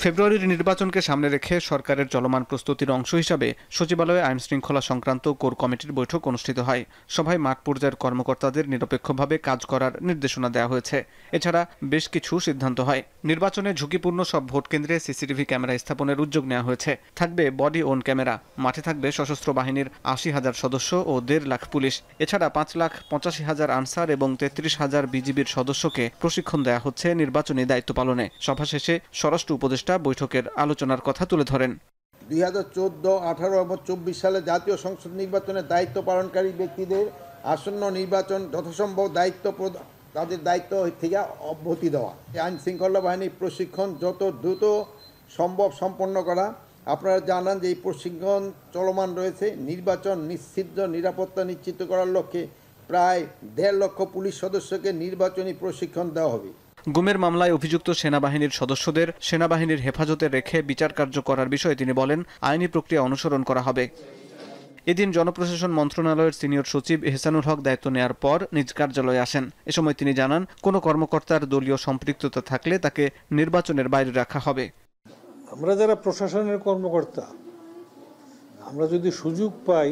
ফেব্রুয়ারির নির্বাচনকে সামনে রেখে সরকারের চলমান প্রস্তুতির অংশ হিসাবে সচিবালয়ে আইন শৃঙ্খলা সংক্রান্ত কোর কমিটির বৈঠক অনুষ্ঠিত হয়। সভায় মাঠ পর্যায়ের কর্মকর্তাদের নিরপেক্ষভাবে কাজ করার নির্দেশনা দেওয়া হয়েছে। এছাড়া বেশ কিছু সিদ্ধান্ত হয়। নির্বাচনে ঝুঁকিপূর্ণ সব ভোট কেন্দ্রে সিসিটিভি ক্যামেরা স্থাপনের উদ্যোগ নেওয়া হয়েছে। থাকবে বডি ওন ক্যামেরা। মাঠে থাকবে সশস্ত্র বাহিনীর 80,000 সদস্য ও 1.5 লাখ পুলিশ। এছাড়া 5,85,000 আনসার এবং 33,000 বিজিবির সদস্যকে প্রশিক্ষণ দেওয়া হচ্ছে নির্বাচনী দায়িত্ব পালনে। সভা শেষে স্বরাষ্ট্র উপদেষ্টা বৈঠকের আলোচনার কথা তুলে ধরেন। 2014, 18 এবং 24 সালে জাতীয় সংসদ নির্বাচনের দায়িত্ব পালনকারী ব্যক্তিদের আসন্ন নির্বাচন যথাসম্ভব তাদের দায়িত্ব থেকে অব্যাহতি দেওয়া, আইন শৃঙ্খলা বাহিনীর প্রশিক্ষণ যত দ্রুত সম্ভব সম্পন্ন করা। আপনারা জানান যে এই প্রশিক্ষণ চলমান রয়েছে। নির্বাচন নিশ্চিত নিরাপত্তা নিশ্চিত করার লক্ষ্যে প্রায় 1.5 লক্ষ পুলিশ সদস্যকে নির্বাচনী প্রশিক্ষণ দেওয়া হবে। গুমের মামলায় অভিযুক্ত সেনাবাহিনীর সদস্যদের সেনাবাহিনীর হেফাজতে রেখে বিচার কার্য করার বিষয়ে তিনি বলেন, আইনি প্রক্রিয়া অনুসরণ করা হবে। এদিন জনপ্রশাসন মন্ত্রণালয়ের সিনিয়র সচিব এহসানুল হক দায়িত্ব নেওয়ার পর নিজ কার্যালয়ে আসেন। এ সময় তিনি জানান, কোনো কর্মকর্তার দলীয় সম্পৃক্ততা থাকলে তাকে নির্বাচনের বাইরে রাখা হবে। আমরা যারা প্রশাসনের কর্মকর্তা, আমরা যদি সুযোগ পাই,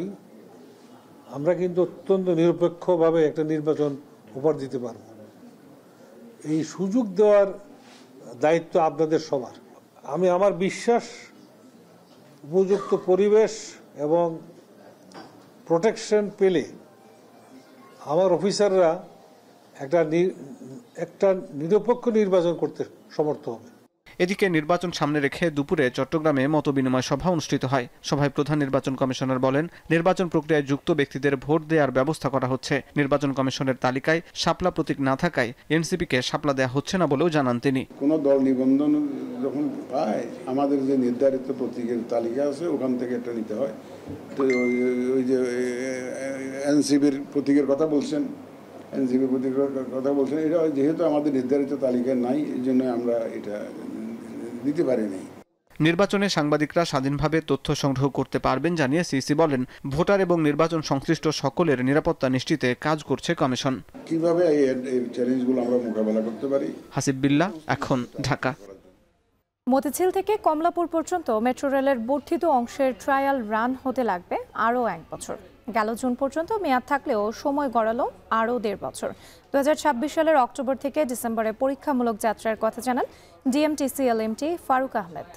আমরা কিন্তু অত্যন্ত নিরপেক্ষভাবে একটা নির্বাচন উপহার দিতে পারব। এই সুযোগ দেওয়ার দায়িত্ব আপনাদের সবার। আমি আমার বিশ্বাস, উপযুক্ত পরিবেশ এবং প্রোটেকশন পেলে আমার অফিসাররা একটা নিরপেক্ষ নির্বাচন করতে সমর্থ হবে। এদিকে নির্বাচন সামনে রেখে দুপুরে চট্টগ্রামে মতবিনিময় সভা অনুষ্ঠিত হয়। সভায় প্রধান নির্বাচন কমিশনার বলেন, নির্বাচন প্রক্রিয়ায় যুক্ত ব্যক্তিদের ভোট দেওয়ার ব্যবস্থা করা হচ্ছে। নির্বাচন কমিশনের তালিকায় শাপলা প্রতীক না থাকায় এনসিপিকে শাপলা দেওয়া হচ্ছে না বলেও জানান তিনি। কোনো দল নিবন্ধন যখন পায়, আমাদের যে নির্ধারিত প্রতীকের তালিকা আছে ওখান থেকে এটা নিতে হয়। তো ওই যে এনসিপির প্রতীকের কথা বলছেন, এটা যেহেতু আমাদের নির্ধারিত তালিকায় নাই, এই জন্য আমরা এটা দিতে পারিনি। নির্বাচনে সাংবাদিকরা স্বাধীনভাবে তথ্য সংগ্রহ করতে পারবেন জানিয়ে সিইসি বলেন, ভোটার এবং নির্বাচন সংশ্লিষ্ট সকলের নিরাপত্তা নিশ্চিতে কাজ করছে কমিশন। কিভাবে এই চ্যালেঞ্জগুলো আমরা মোকাবেলা করতে পারি। হাসিব বিল্লাহ, এখন ঢাকা। মতিঝিল থেকে কমলাপুর পর্যন্ত মেট্রো রেলের বর্ধিত অংশের ট্রায়াল রান হতে লাগবে আরও 1 বছর। গেল জুন পর্যন্ত মেয়াদ থাকলেও সময় গড়ালো আরও 1.5 বছর। 2026 সালের অক্টোবর থেকে ডিসেম্বরে পরীক্ষামূলক যাত্রার কথা জানান ডিএমটিসি এলএমটি ফারুক আহমেদ।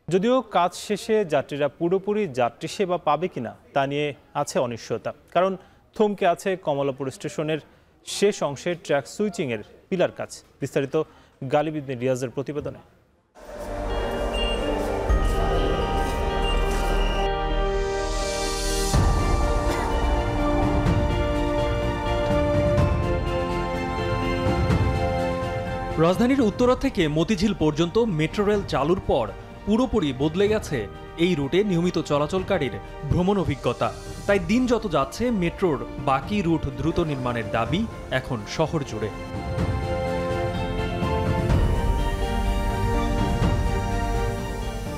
যদিও কাজ শেষে যাত্রীরা পুরোপুরি যাত্রী সেবা পাবে কিনা তা নিয়ে আছে অনিশ্চয়তা, কারণ থমকে আছে কমলাপুর স্টেশনের শেষ অংশের ট্র্যাক সুইচিংয়ের পিলার কাজ। বিস্তারিত গালিব ইবনে রিয়াজের প্রতিবেদনে। রাজধানীর উত্তরা থেকে মতিঝিল পর্যন্ত মেট্রো রেল চালুর পর পুরোপুরি বদলে গেছে এই রুটে নিয়মিত চলাচলকারীর ভ্রমণ অভিজ্ঞতা। তাই দিন যত যাচ্ছে মেট্রোর বাকি রুট দ্রুত নির্মাণের দাবি এখন শহর জুড়ে।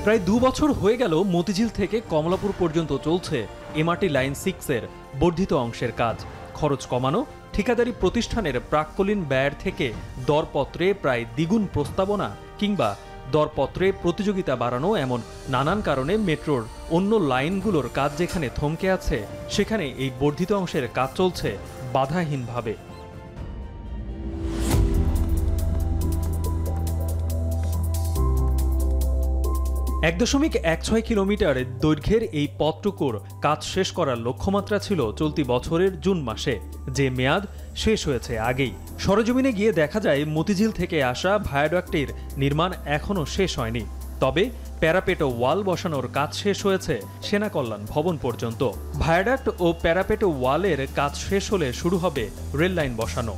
প্রায় 2 বছর হয়ে গেল মতিঝিল থেকে কমলাপুর পর্যন্ত চলছে এমআরটি লাইন 6-এর বর্ধিত অংশের কাজ। খরচ কমানো, ঠিকাদারি প্রতিষ্ঠানের প্রাক্কলীন ব্যয়ের থেকে দরপত্রে প্রায় দ্বিগুণ প্রস্তাবনা কিংবা দরপত্রে প্রতিযোগিতা বাড়ানো, এমন নানান কারণে মেট্রোর অন্য লাইনগুলোর কাজ যেখানে থমকে আছে, সেখানে এই বর্ধিত অংশের কাজ চলছে বাধাহীনভাবে। 1.16 কিলোমিটার দৈর্ঘ্যের এই পথটুকুর কাজ শেষ করার লক্ষ্যমাত্রা ছিল চলতি বছরের জুন মাসে, যে মেয়াদ শেষ হয়েছে আগেই। সরেজমিনে গিয়ে দেখা যায় মতিঝিল থেকে আসা ভায়াডাক্টের নির্মাণ এখনও শেষ হয়নি। তবে প্যারাপেটো ওয়াল বসানোর কাজ শেষ হয়েছে সেনা কল্যাণ ভবন পর্যন্ত। ভায়াডাক্ট ও প্যারাপেটো ওয়ালের কাজ শেষ হলে শুরু হবে রেল লাইন বসানো।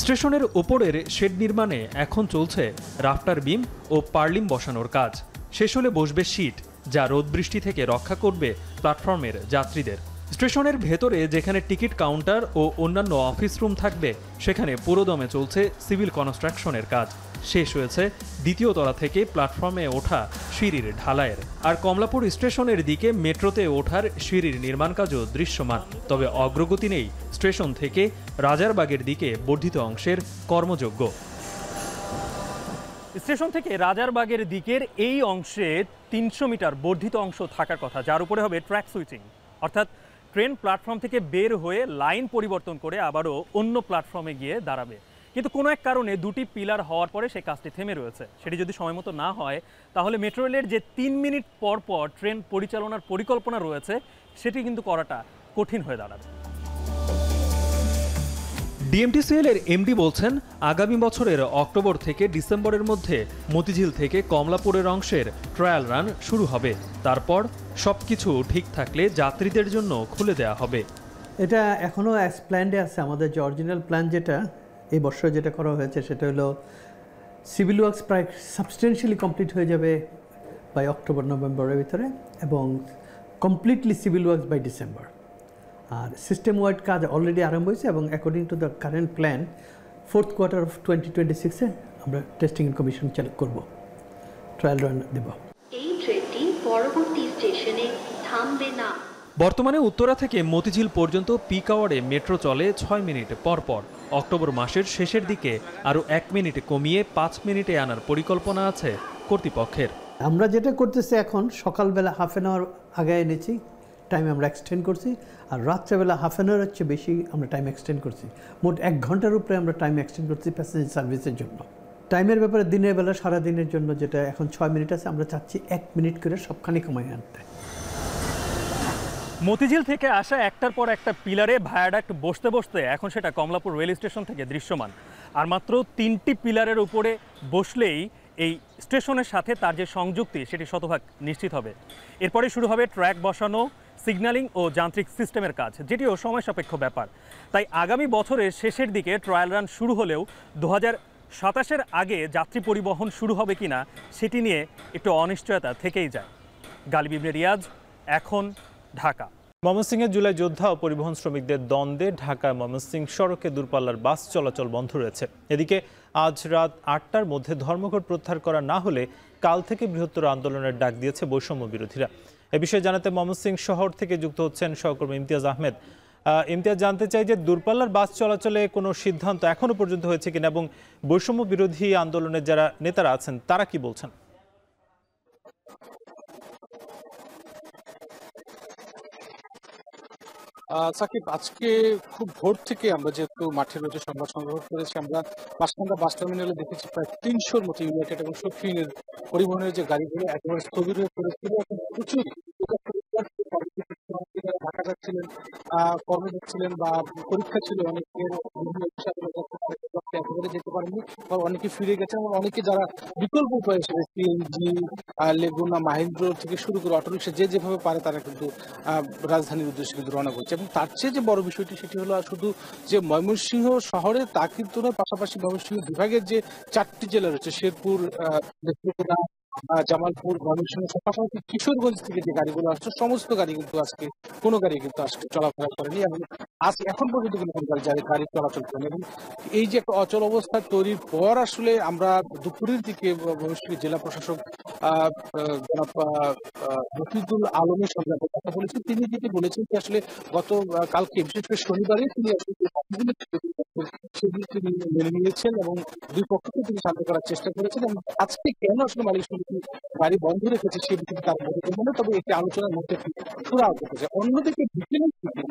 স্টেশনের ওপরের শেড নির্মাণে এখন চলছে রাফটার বিম ও পার্লিম বসানোর কাজ। শেষ হলে বসবে শীট, যা রোদ বৃষ্টি থেকে রক্ষা করবে প্ল্যাটফর্মের যাত্রীদের। স্টেশনের ভেতরে যেখানে টিকিট কাউন্টার ও অন্যান্য অফিস রুম থাকবে, সেখানে পুরোদমে চলছে সিভিল কনস্ট্রাকশনের কাজ। শেষ হয়েছে দ্বিতীয় তলা থেকে প্ল্যাটফর্মে ওঠা সিঁড়ির ঢালাইয়ের। আর কমলাপুর স্টেশনের দিকে মেট্রোতে ওঠার সিঁড়ির নির্মাণ কাজও দৃশ্যমান। তবে অগ্রগতি নেই স্টেশন থেকে রাজারবাগের দিকে বর্ধিত অংশের কর্মযোগ্য। স্টেশন থেকে রাজারবাগের দিকের এই অংশে 300 মিটার বর্ধিত অংশ থাকার কথা, যার উপরে হবে ট্র্যাক সুইচিং, অর্থাৎ ট্রেন প্ল্যাটফর্ম থেকে বের হয়ে লাইন পরিবর্তন করে আবারও অন্য প্ল্যাটফর্মে গিয়ে দাঁড়াবে। কিন্তু কোনো এক কারণে 2টি পিলার হওয়ার পরে সেই কাজটি থেমে রয়েছে। সেটি যদি সময়মতো না হয়, তাহলে মেট্রো রেলের যে 3 মিনিট পর পর ট্রেন পরিচালনার পরিকল্পনা রয়েছে, সেটি কিন্তু করাটা কঠিন হয়ে দাঁড়াবে। ডিএমটিসিএল এর এমডি বলছেন, আগামী বছরের অক্টোবর থেকে ডিসেম্বরের মধ্যে মতিঝিল থেকে কমলাপুরের অংশের ট্রায়াল রান শুরু হবে। তারপর সবকিছু ঠিক থাকলে যাত্রীদের জন্য খুলে দেওয়া হবে। এটা এখনও অ্যাজ প্ল্যান্ডে আছে। আমাদের যে অরিজিনাল প্ল্যান যেটা এই বছর যেটা করা হয়েছে, সেটা হলো সিভিল ওয়ার্কস প্রায় সাবস্টেন্সিয়ালি কমপ্লিট হয়ে যাবে বাই অক্টোবর নভেম্বরের ভিতরে, এবং completely civil works by December. আর সিস্টেম ওয়াইড কাজ অলরেডি আরম্ভ হয়েছে, এবং according to the current plan 4th quarter of 2026-এ আমরা টেস্টিং এন্ড কমিশন চালু করব, ট্রায়াল রান দেব। এই ট্রেনটি পরবর্তী স্টেশনে থামবে না। বর্তমানে উত্তরা থেকে মতিঝিল পর্যন্ত পিক আওয়ারে মেট্রো চলে 6 মিনিট পর পর। অক্টোবর মাসের শেষের দিকে আরও 1 মিনিট কমিয়ে 5 মিনিটে আনার পরিকল্পনা আছে কর্তৃপক্ষের। আমরা যেটা করতেছি এখন, সকালবেলা হাফ অ্যান আওয়ার আগে এনেছি, টাইম আমরা এক্সটেন্ড করছি, আর রাত্রেবেলা হাফ অ্যান আওয়ার হচ্ছে বেশি আমরা টাইম এক্সটেন্ড করছি। মোট 1 ঘন্টার উপরে আমরা টাইম এক্সটেন্ড করছি প্যাসেঞ্জার সার্ভিসের জন্য। টাইমের ব্যাপারে দিনের বেলা সারাদিনের জন্য যেটা এখন 6 মিনিট আছে, আমরা চাচ্ছি 1 মিনিট করে সবখানি কমাই আনতে। মতিঝিল থেকে আসা একটার পর একটা পিলারে ভায়াডাক্ট বসতে বসতে এখন সেটা কমলাপুর রেল স্টেশন থেকে দৃশ্যমান। আর মাত্র 3টি পিলারের উপরে বসলেই এই স্টেশনের সাথে তার যে সংযুক্তি সেটি শতভাগ নিশ্চিত হবে। এরপরে শুরু হবে ট্র্যাক বসানো, সিগন্যালিং ও যান্ত্রিক সিস্টেমের কাজ, যেটিও সময় সাপেক্ষ ব্যাপার। তাই আগামী বছরের শেষের দিকে ট্রায়াল রান শুরু হলেও 2027-এর আগে যাত্রী পরিবহন শুরু হবে কিনা সেটি নিয়ে একটু অনিশ্চয়তা থেকেই যায়। গালিব ইবনে রিয়াজ, এখন, ঢাকা। ময়মনসিংহে জুলাই যোদ্ধা ও পরিবহন শ্রমিকদের দ্বন্দ্বে ঢাকা ময়মনসিংহ সড়কে দূরপাল্লার বাস চলাচল বন্ধ রয়েছে। এদিকে আজ রাত 8টার মধ্যে ধর্মঘট প্রত্যাহার করা না হলে কাল থেকে বৃহত্তর আন্দোলনের ডাক দিয়েছে বৈষম্য বিরোধীরা। এ বিষয়ে জানাতে ময়মনসিংহ শহর থেকে যুক্ত হচ্ছেন সহকর্মী ইমতিয়াজ আহমেদ। ইমতিয়াজ, জানতে চাই যে দূরপাল্লার বাস চলাচলে কোনো সিদ্ধান্ত এখনো পর্যন্ত হয়েছে কিনা এবং বৈষম্য বিরোধী আন্দোলনের যারা নেতারা আছেন তারা কি বলছেন? সাকিব, আজকে খুব ভোর থেকে আমরা যেহেতু মাঠে রয়েছে সংবাদ সংগ্রহ করেছি, আমরা মাসকান্দা বাস টার্মিনালে দেখেছি প্রায় 300-র মতো ইউনাইটেড এবং শফিনের পরিবহনের যে গাড়িগুলো একেবারে স্থবির হয়ে পড়েছিল। এখন প্রচুর ঢাকা যাচ্ছিলেন, কর্ম যাচ্ছিলেন বা পরীক্ষা ছিল অনেকের, একেবারে যেতে পারেননি, অনেকে ফিরে গেছেন এবং অনেকে যারা বিকল্প উপায় হিসেবে সিএনজি, লেগুনা, মাহিন্দ্র থেকে শুরু করে অটোরিক্সা যে যেভাবে পারে তারা কিন্তু রাজধানীর উদ্দেশ্যে কিন্তু রওনা করছে। এবং তার চেয়ে যে বড় বিষয়টি সেটি হলো শুধু যে ময়মনসিংহ শহরে তা কিন্তু নয়, পাশাপাশি ময়মনসিংহ বিভাগের যে 4টি জেলা রয়েছে, শেরপুর, জামালপুর, ময়মনসিংহ, পাশাপাশি কিশোরগঞ্জ থেকে যে গাড়িগুলো আসছে সমস্ত গাড়ি কিন্তু আজকে কোনো গাড়ি কিন্তু আজকে চলাফেরা করেনি এবং আজকে এখন পর্যন্ত কিন্তু কোনো গাড়ি চলাচল করেনি। এবং এই যে একটা অচল অবস্থা তৈরির পর আসলে আমরা দুপুরের দিকে ময়মনসিংহ জেলা প্রশাসক জনাব রফিকুল আলমের সঙ্গে কথা বলেছি। তিনি যেটি বলেছেন যে আসলে গত কালকে বিশেষ করে শনিবারে তিনি সেগুলি তিনি মেনে নিয়েছেন এবং দুই পক্ষকে তিনি শান্ত করার চেষ্টা করেছেন এবং আজকে কেন আসলে মালিক সমিতি গাড়ি বন্ধ রেখেছে সে বিষয়ে তার মনে, তবে একটি আলোচনার মধ্যে সুরাহ করতেছে। অন্যদিকে বিকেলের দিকে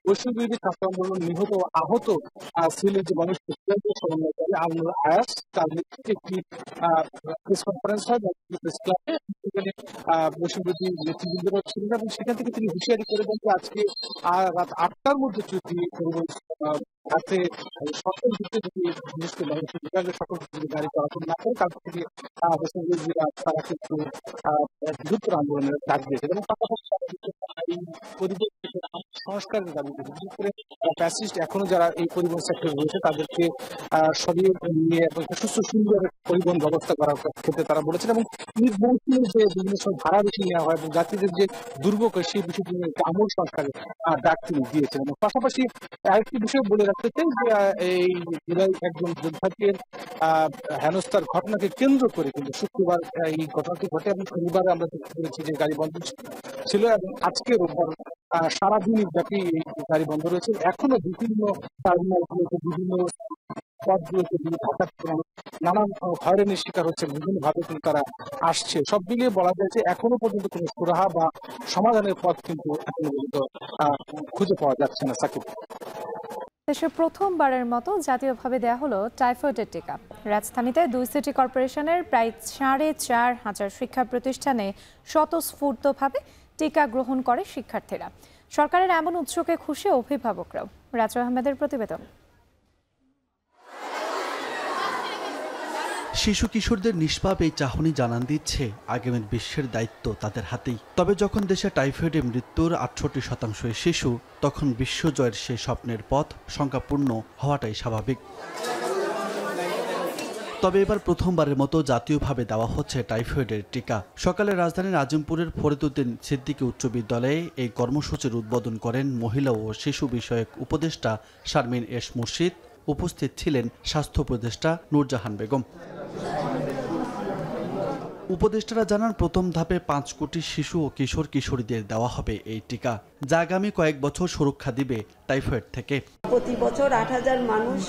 বৈষম্য বিরোধী ছাত্র আন্দোলন নিহত ও আহত সিলেট যে মানুষ সমন্বয়কারী আলনুর আয়াস তার নেতৃত্বে একটি প্রেস কনফারেন্স হয় প্রেস ক্লাবে, বৈষম্য বিরোধী নেতৃবৃন্দরা ছিলেন এবং সেখান থেকে তিনি হুঁশিয়ারি করে দেন যে আজকে রাত 8টার মধ্যে যদি হাতে সকল দিকে যদি বিশেষ করে বিভাগের সকল যদি গাড়ি চলাচল না করে তার থেকে তারা কিন্তু বৃহত্তর আন্দোলনের ডাক দিয়েছে এবং পাশাপাশি পরিবেশ সংস্কারের দাবি করে বিশেষ করে প্যাসিস্ট এখনো যারা এই পরিবহন সেক্টরে রয়েছে তাদেরকে সরিয়ে নিয়ে এবং সুস্থ সুন্দর পরিবহন ব্যবস্থা করার ক্ষেত্রে তারা বলেছেন এবং নির্ভরশীল যে বিভিন্ন সময় ভাড়া বেশি নেওয়া হয় এবং যাত্রীদের যে দুর্ভোগ হয় সেই বিষয়টি নিয়ে একটি আমূল সংস্কারের ডাক তিনি দিয়েছেন। এবং পাশাপাশি আরেকটি বিষয় বলে রাখতে চাই যে এই জেলায় একজন যোদ্ধাকে হেনস্থার ঘটনাকে কেন্দ্র করে কিন্তু শুক্রবার এই ঘটনাটি ঘটে এবং শনিবার আমরা দেখতে পেরেছি যে গাড়ি বন্ধ ছিল এবং আজকে রোববার সারাদিন ব্যাপী এই গাড়ি বন্ধ রয়েছে। এখনো বিভিন্ন টার্মিনালগুলোতে বিভিন্ন পথগুলোতে নানান হয়রানির শিকার হচ্ছে, বিভিন্নভাবে কিন্তু তারা আসছে। সব মিলিয়ে বলা যায় যে এখনো পর্যন্ত কোনো সুরাহা বা সমাধানের পথ কিন্তু এখনো পর্যন্ত খুঁজে পাওয়া যাচ্ছে না। সাকিব, দেশে প্রথমবারের মতো জাতীয়ভাবে দেয়া হলো টাইফয়েডের টিকা। রাজধানীতে 2 সিটি কর্পোরেশনের প্রায় 4,500 শিক্ষা প্রতিষ্ঠানে স্বতঃস্ফূর্তভাবে টিকা গ্রহণ করে শিক্ষার্থীরা। সরকারের এমন উৎসকে খুশি অভিভাবকরাও। রাজু আহমেদের প্রতিবেদন। শিশু কিশোরদের নিষ্পাপ এই চাহনি জানান দিচ্ছে আগামীর বিশ্বের দায়িত্ব তাদের হাতেই। তবে যখন দেশে টাইফয়েডে মৃত্যুর 68% শিশু, তখন বিশ্বজয়ের সেই স্বপ্নের পথ সংখ্যাপূর্ণ হওয়াটাই স্বাভাবিক। তবে এবার প্রথমবারের মতো জাতীয়ভাবে দেওয়া হচ্ছে টাইফয়েডের টিকা। সকালে রাজধানীর আজিমপুরের ফরিদউদ্দিন সিদ্দিকী উচ্চ বিদ্যালয়ে এই কর্মসূচির উদ্বোধন করেন মহিলা ও শিশু বিষয়ক উপদেষ্টা শারমিন এস মুর্শিদ। উপস্থিত ছিলেন স্বাস্থ্য উপদেষ্টা নূরজাহান বেগম। উপদেষ্টারা জানান প্রথম ধাপে 5 কোটি শিশু ও কিশোর কিশোরীদের দেওয়া হবে এই টিকা, যা আগামী কয়েক বছর সুরক্ষা দিবে টাইফয়েড থেকে। প্রতি বছর 8,000 মানুষ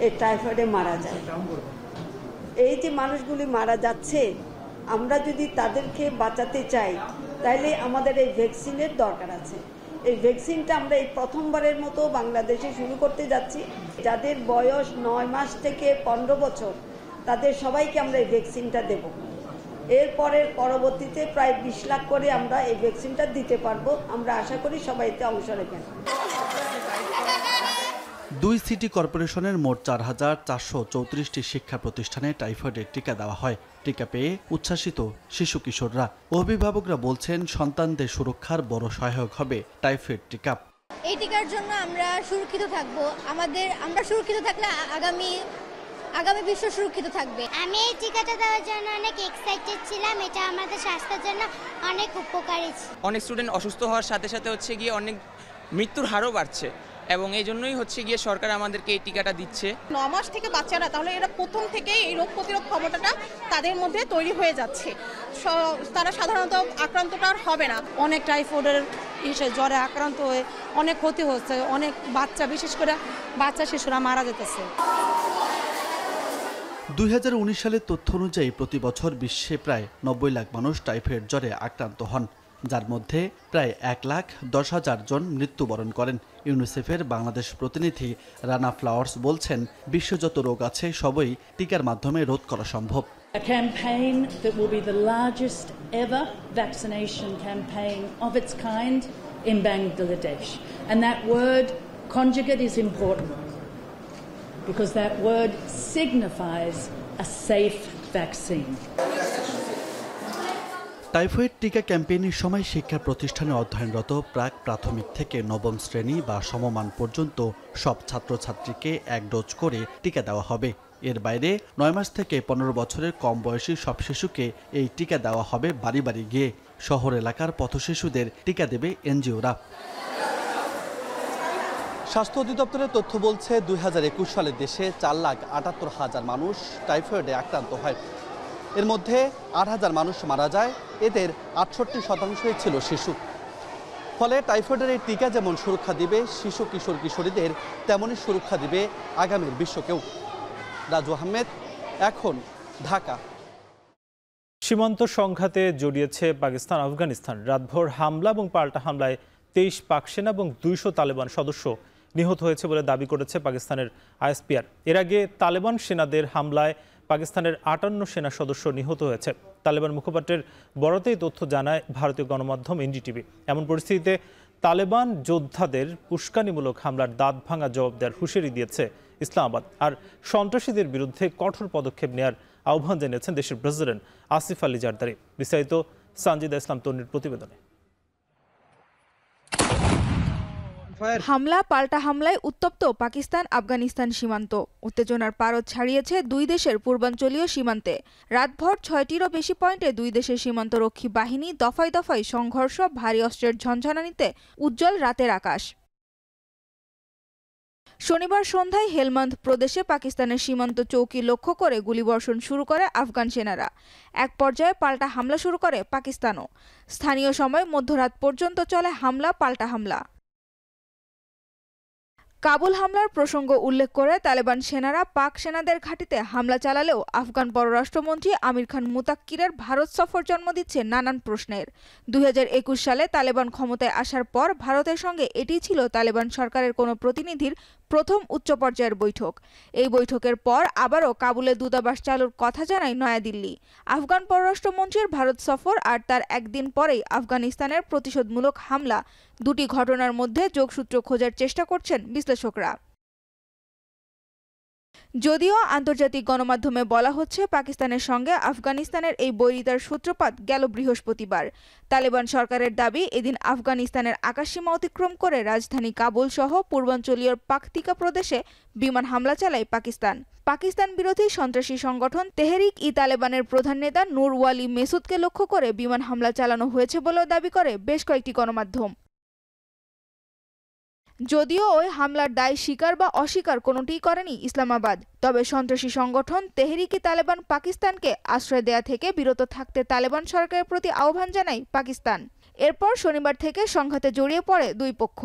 এই টাইফয়েডে মারা যায়। এই যে মানুষগুলি মারা যাচ্ছে, আমরা যদি তাদেরকে বাঁচাতে চাই তাহলে আমাদের এই ভ্যাকসিনের দরকার আছে। এই ভ্যাকসিনটা আমরা এই প্রথমবারের মতো বাংলাদেশে শুরু করতে যাচ্ছি। যাদের বয়স 9 মাস থেকে 15 বছর তাদের সবাইকে আমরা এই ভ্যাকসিনটা দেব। এরপরের পরবর্তীতে প্রায় 20 লাখ করে আমরা এই ভ্যাকসিনটা দিতে পারবো। আমরা আশা করি সবাই এতে অংশ নেবেন। 2 সিটি কর্পোরেশনের মোট 4,434টি শিক্ষা প্রতিষ্ঠানে টাইফয়েডের টিকা দেওয়া হয়। টিকা পেয়ে উচ্ছ্বাসিত শিশু কিশোররা। অভিভাবকরা বলছেন সন্তানদের সুরক্ষার বড় সহায়ক হবে টাইফয়েড টিকা। এই টিকার জন্য আমরা সুরক্ষিত থাকবো। আমরা সুরক্ষিত থাকলে আগামী বিশ্ব সুরক্ষিত থাকবে। আমি এই টিকাটা দেওয়ার জন্য অনেক এক্সাইটেড ছিলাম। এটা আমাদের স্বাস্থ্যের জন্য অনেক উপকারী। অনেক স্টুডেন্ট অসুস্থ হওয়ার সাথে সাথে গিয়ে অনেক মৃত্যুর হারও বাড়ছে এবং এই জন্যই গিয়ে সরকার আমাদেরকে এই টিকাটা দিচ্ছে। 9 মাস থেকে বাচ্চারা, তাহলে এরা প্রথম থেকে এই রোগ প্রতিরোধ ক্ষমতাটা তাদের মধ্যে তৈরি হয়ে যাচ্ছে। তারা সাধারণত আক্রান্তটা আর হবে না। অনেক টাইফয়েডের জ্বরে আক্রান্ত হয়ে অনেক ক্ষতি হচ্ছে, অনেক বাচ্চা, বিশেষ করে বাচ্চা শিশুরা মারা যেতেছে। 2019 সালের তথ্য অনুযায়ী প্রতি বছর বিশ্বে প্রায় 90 লাখ মানুষ টাইফয়েড জ্বরে আক্রান্ত হন, যার মধ্যে প্রায় 1,10,000 জন মৃত্যুবরণ করেন। ইউনিসেফের বাংলাদেশ প্রতিনিধি রানা ফ্লাওয়ার্স বলছেন, বিশ্ব যত রোগ আছে সবই টিকার মাধ্যমে রোধ করা সম্ভব। A campaign that will be the largest ever vaccination campaign of its kind in Bangladesh. And that word conjugate is important because that word signifies a safe vaccine. Typhoid টিকা ক্যাম্পেইনের সময় শিক্ষা প্রতিষ্ঠানে অধ্যয়নরত প্রাথমিক থেকে নবম শ্রেণী বা সমমান পর্যন্ত সব ছাত্রছাত্রীকে 1 ডোজ করে টিকা দেওয়া হবে। এর বাইরে 9 মাস থেকে 15 বছরের কম বয়সী সব শিশুকে এই টিকা দেওয়া হবে বাড়ি বাড়ি গিয়ে। শহর এলাকার পথশিশুদের টিকা দেবে এনজিওরা। স্বাস্থ্য অধিদপ্তরের তথ্য বলছে 2021 সালে দেশে 4,78,000 মানুষ টাইফয়েডে আক্রান্ত হয়। এর মধ্যে 8,000 মানুষ মারা যায়। এদের 68% ছিল শিশু। ফলে টাইফয়েডের এই টিকা যেমন সুরক্ষা দিবে শিশু কিশোর কিশোরীদের, তেমনই সুরক্ষা দিবে আগামীর বিশ্বকেও। রাজু আহমেদ, এখন, ঢাকা। সীমান্ত সংঘাতে জড়িয়েছে পাকিস্তান আফগানিস্তান। রাতভর হামলা এবং পাল্টা হামলায় 23 পাক সেনা এবং 200 তালেবান সদস্য নিহত হয়েছে বলে দাবি করেছে পাকিস্তানের আইএসপিআর। এর আগে তালেবান সেনাদের হামলায় পাকিস্তানের 58 সেনা সদস্য নিহত হয়েছে। তালেবান মুখপাত্রের বরাতে এই তথ্য জানায় ভারতীয় গণমাধ্যম এনডিটিভি। এমন পরিস্থিতিতে তালেবান যোদ্ধাদের উস্কানিমূলক হামলার দাঁত ভাঙা জবাব দেওয়ার হুঁশিয়ারি দিয়েছে ইসলামাবাদ। আর সন্ত্রাসীদের বিরুদ্ধে কঠোর পদক্ষেপ নেওয়ার আহ্বান জানিয়েছেন দেশের প্রেসিডেন্ট আসিফ আলী জারদারি। বিস্তারিত সানজিদা ইসলাম তন্নির প্রতিবেদনে। হামলা পাল্টা হামলায় উত্তপ্ত পাকিস্তান আফগানিস্তান সীমান্ত। উত্তেজনার পারদ ছাড়িয়েছে দুই দেশের পূর্বাঞ্চলীয় সীমান্তে। রাতভর 6টিরও বেশি পয়েন্টে দুই দেশের সীমান্তরক্ষী বাহিনী দফায় দফায় সংঘর্ষ, ভারী অস্ত্রের ঝনঝনানিতে উজ্জ্বল রাতের আকাশ। শনিবার সন্ধ্যায় হেলমান্দ প্রদেশে পাকিস্তানের সীমান্ত চৌকি লক্ষ্য করে গুলিবর্ষণ শুরু করে আফগান সেনারা। এক পর্যায়ে পাল্টা হামলা শুরু করে পাকিস্তানও। স্থানীয় সময় মধ্যরাত পর্যন্ত চলে হামলা পাল্টা হামলা। কাবুল হামলার প্রসঙ্গ উল্লেখ করে তালেবান সেনারা পাক সেনাদের ঘাঁটিতে হামলা চালালেও আফগান পররাষ্ট্রমন্ত্রী আমির খান মুতাক্কিরের ভারত সফর জন্ম দিচ্ছে নানান প্রশ্নের। 2021 সালে তালেবান ক্ষমতায় আসার পর ভারতের সঙ্গে এটি ছিল তালেবান সরকারের কোনো প্রতিনিধির প্রথম উচ্চ পর্যায়ের বৈঠক। এই বৈঠকের পর আবারও কাবুলে দূতাবাস চালুর কথা জানায় নয়াদিল্লি। আফগান পররাষ্ট্রমন্ত্রীর ভারত সফর আর তার একদিন পরেই আফগানিস্তানের প্রতিশোধমূলক হামলা, দুটি ঘটনার মধ্যে যোগসূত্র খোঁজার চেষ্টা করছেন বিশ্লেষকরা। যদিও আন্তর্জাতিক গণমাধ্যমে বলা হচ্ছে পাকিস্তানের সঙ্গে আফগানিস্তানের এই বৈরিতার সূত্রপাত গেল বৃহস্পতিবার। তালেবান সরকারের দাবি, এদিন আফগানিস্তানের আকাশসীমা অতিক্রম করে রাজধানী কাবুল সহ পূর্বাঞ্চলীয় পাকতিকা প্রদেশে বিমান হামলা চালায় পাকিস্তান। পাকিস্তান বিরোধী সন্ত্রাসী সংগঠন তেহরিক-ই-তালেবানের প্রধান নেতা নূর ওয়ালি মেসুদকে লক্ষ্য করে বিমান হামলা চালানো হয়েছে বলেও দাবি করে বেশ কয়েকটি গণমাধ্যম। যদিও ওই হামলার দায় স্বীকার বা অস্বীকার কোনোটিই করেনি ইসলামাবাদ। তবে সন্ত্রাসী সংগঠন তেহরিক-ই-তালেবান পাকিস্তানকে আশ্রয় দেয়া থেকে বিরত থাকতে তালেবান সরকারের প্রতি আহ্বান জানায় পাকিস্তান। এরপর শনিবার থেকে সংঘাতে জড়িয়ে পড়ে দুই পক্ষ।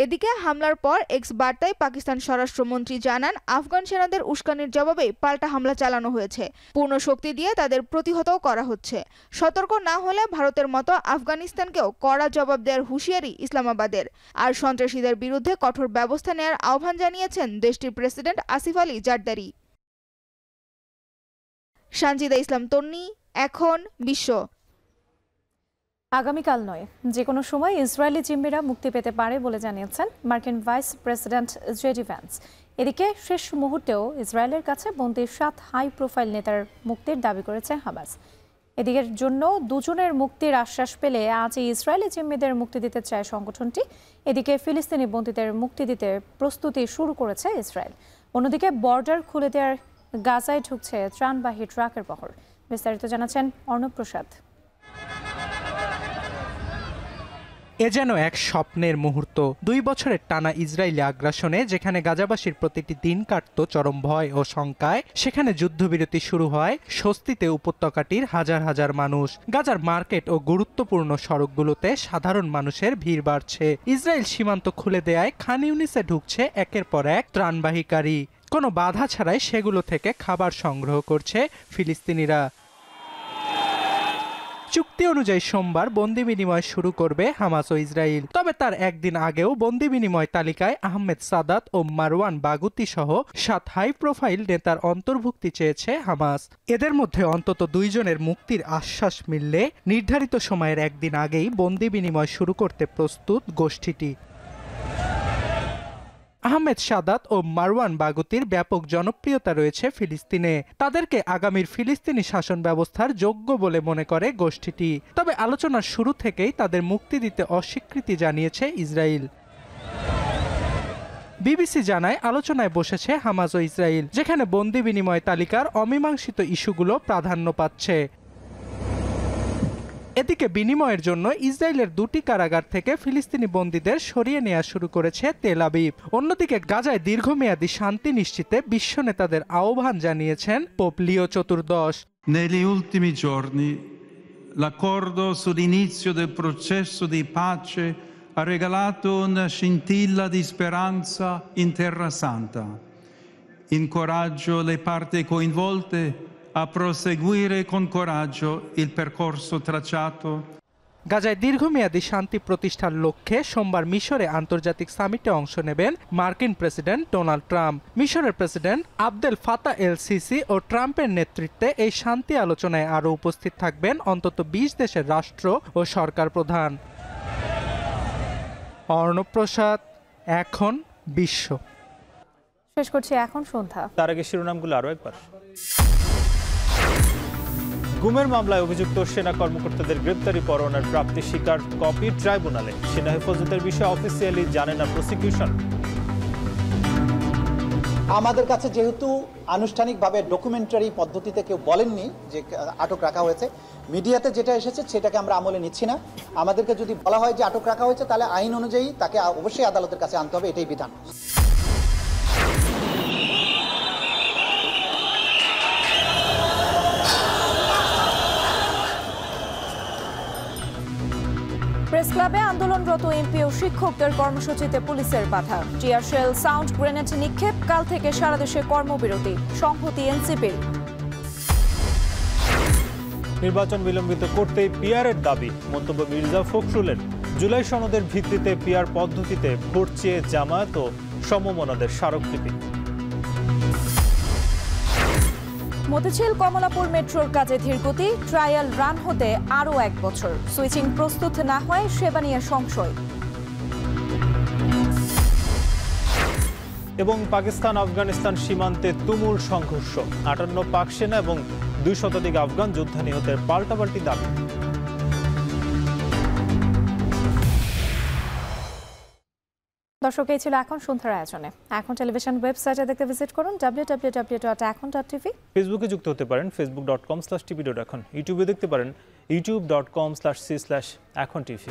এদিকে হামলার পর এক্স বার্তায় পাকিস্তান স্বরাষ্ট্রমন্ত্রী জানান, আফগান সেনাদের উস্কানির জবাবে পাল্টা হামলা চালানো হয়েছে। পূর্ণ শক্তি দিয়ে তাদের প্রতিহতও করা হচ্ছে। সতর্ক না হলে ভারতের মতো আফগানিস্তানকেও কড়া জবাব দেওয়ার হুঁশিয়ারি ইসলামাবাদের। আর সন্ত্রাসীদের বিরুদ্ধে কঠোর ব্যবস্থা নেওয়ার আহ্বান জানিয়েছেন দেশটির প্রেসিডেন্ট আসিফ আলী জারদারি। সানজিদা ইসলাম তন্নি, এখন বিশ্ব। আগামীকাল নয়, যে কোনো সময় ইসরায়েলি জিম্মিরা মুক্তি পেতে পারে বলে জানিয়েছেন মার্কিন ভাইস প্রেসিডেন্ট জেডি ভ্যান্স। এদিকে শেষ মুহূর্তেও ইসরায়েলের কাছে বন্দী 7 হাই প্রোফাইল নেতার মুক্তির দাবি করেছে হামাস। এদিকের জন্য দুজনের মুক্তির আশ্বাস পেলে আজই ইসরায়েলি জিম্মিদের মুক্তি দিতে চায় সংগঠনটি। এদিকে ফিলিস্তিনি বন্দীদের মুক্তি দিতে প্রস্তুতি শুরু করেছে ইসরায়েল। অন্যদিকে বর্ডার খুলে দেওয়ার গাজায় ঢুকছে ত্রাণবাহী ট্রাকের বহর। বিস্তারিত জানাচ্ছেন অর্ণব প্রসাদ। এ যেন এক স্বপ্নের মুহূর্ত। 2 বছরের টানা ইসরায়েলি আগ্রাসনে যেখানে গাজাবাসীর প্রতিটি দিন কাটত চরম ভয় ও শঙ্কায়, সেখানে যুদ্ধবিরতি শুরু হয় স্বস্তিতে উপত্যকাটির হাজার হাজার মানুষ। গাজার মার্কেট ও গুরুত্বপূর্ণ সড়কগুলোতে সাধারণ মানুষের ভিড় বাড়ছে। ইসরায়েল সীমান্ত খুলে দেয়ায় খান ইউনিসে ঢুকছে একের পর এক ত্রাণবাহী গাড়ি। কোনো বাধা ছাড়াই সেগুলো থেকে খাবার সংগ্রহ করছে ফিলিস্তিনিরা। চুক্তি অনুযায়ী সোমবার বন্দি বিনিময় শুরু করবে হামাস ও ইসরায়েল। তবে তার একদিন আগেও বন্দি বিনিময় তালিকায় আহমেদ সাদাত ও মারওয়ান বাগুতি সহ 7 হাই প্রোফাইল নেতার অন্তর্ভুক্তি চেয়েছে হামাস। এদের মধ্যে অন্তত 2 জনের মুক্তির আশ্বাস মিললে নির্ধারিত সময়ের একদিন আগেই বন্দি বিনিময় শুরু করতে প্রস্তুত গোষ্ঠীটি। আহমেদ সাদাত ও মারওয়ান বাগুতির ব্যাপক জনপ্রিয়তা রয়েছে ফিলিস্তিনে। তাদেরকে আগামীর ফিলিস্তিনি শাসন ব্যবস্থার যোগ্য বলে মনে করে গোষ্ঠীটি। তবে আলোচনার শুরু থেকেই তাদের মুক্তি দিতে অস্বীকৃতি জানিয়েছে ইসরায়েল। বিবিসি জানায় আলোচনায় বসেছে হামাস ও ইসরায়েল, যেখানে বন্দি বিনিময় তালিকার অমীমাংসিত ইস্যুগুলো প্রাধান্য পাচ্ছে। এদিকে বিনিময়ের জন্য ইসরায়েলের 2টি কারাগার থেকে ফিলিস্তিনি বন্দীদের সরিয়ে নেওয়া শুরু করেছে তেল আবিব। অন্যদিকে গাজায় দীর্ঘমেয়াদী শান্তি নিশ্চিতে বিশ্ব নেতাদের আহ্বান জানিয়েছেন পোপ লিও চতুর্দশ। Negli ultimi giorni l'accordo sull'inizio del processo di pace ha regalato una scintilla di speranza in Terra Santa. Incoraggio le parti coinvolte a proseguire con coraggio il percorso tracciato. গাজায় দীর্ঘমেয়াদী শান্তি প্রতিষ্ঠার লক্ষ্যে সোমবার মিশরে আন্তর্জাতিক সামিটে অংশ নেবেন মার্কিন প্রেসিডেন্ট ডোনাল্ড ট্রাম্প। মিশরের প্রেসিডেন্ট আবদেল ফাতাহ এল সিসি ও ট্রাম্পের নেতৃত্বে এই শান্তি আলোচনায় আরও উপস্থিত থাকবেন অন্তত 20 দেশের রাষ্ট্র ও সরকার প্রধান। অর্ণব প্রসাদ, এখন বিশ্ব। শেষ করছি এখন সন্ধ্যা। তার আগে শিরোনামগুলো আরও একবার। গুমের মামলায় অভিযুক্ত সেনা কর্মকর্তাদের গ্রেপ্তারি পরোয়ানার প্রাপ্তি স্বীকার কপি ট্রাইব্যুনালে। সেনা হেফাজতের বিষয়ে অফিসিয়ালি জানে না প্রসিকিউশন। আমাদের কাছে যেহেতু আনুষ্ঠানিকভাবে ডকুমেন্টারি পদ্ধতিতে কেউ বলেননি যে আটক রাখা হয়েছে, মিডিয়াতে যেটা এসেছে সেটাকে আমরা আমলে নিচ্ছি না। আমাদেরকে যদি বলা হয় যে আটক রাখা হয়েছে, তাহলে আইন অনুযায়ী তাকে অবশ্যই আদালতের কাছে আনতে হবে, এটাই বিধান। প্রেস ক্লাবে আন্দোলনরত এমপি ও শিক্ষকদের কর্মসূচিতে পুলিশের বাধা। টিয়ার শেল, সাউন্ড গ্রেনেড নিক্ষেপ। কাল থেকে সারা দেশে কর্মবিরতি। সংহতি এনসিপির। নির্বাচন বিলম্বিত করতেই পিআরের দাবি, মন্তব্য মির্জা ফখরুলের। জুলাই সনদের ভিত্তিতে পিআর পদ্ধতিতে ভোট চেয়ে জামায়াত ও সমমনাদের স্মারকলিপি। মতিঝিল কমলাপুর মেট্রোর কাজে ধীরগতি। ট্রায়াল রান হতে আরও 1 বছর। সুইচিং প্রস্তুত না হয় সেবা নিয়ে সংশয়। এবং পাকিস্তান আফগানিস্তান সীমান্তে তুমুল সংঘর্ষ। 58 পাক সেনা এবং 2 শতাধিক আফগান যোদ্ধা নিহতের পাল্টাপাল্টি দাবি। দর্শক, এই ছিল এখন সন্ধ্যার আয়োজনে। এখন টেলিভিশন ওয়েবসাইটে দেখতে ভিজিট করুন www.ekon.tv। ফেসবুকে যুক্ত হতে পারেন facebook.com/tv.ekon। ইউটিউবে দেখতে পারেন youtube.com/c/ekontv।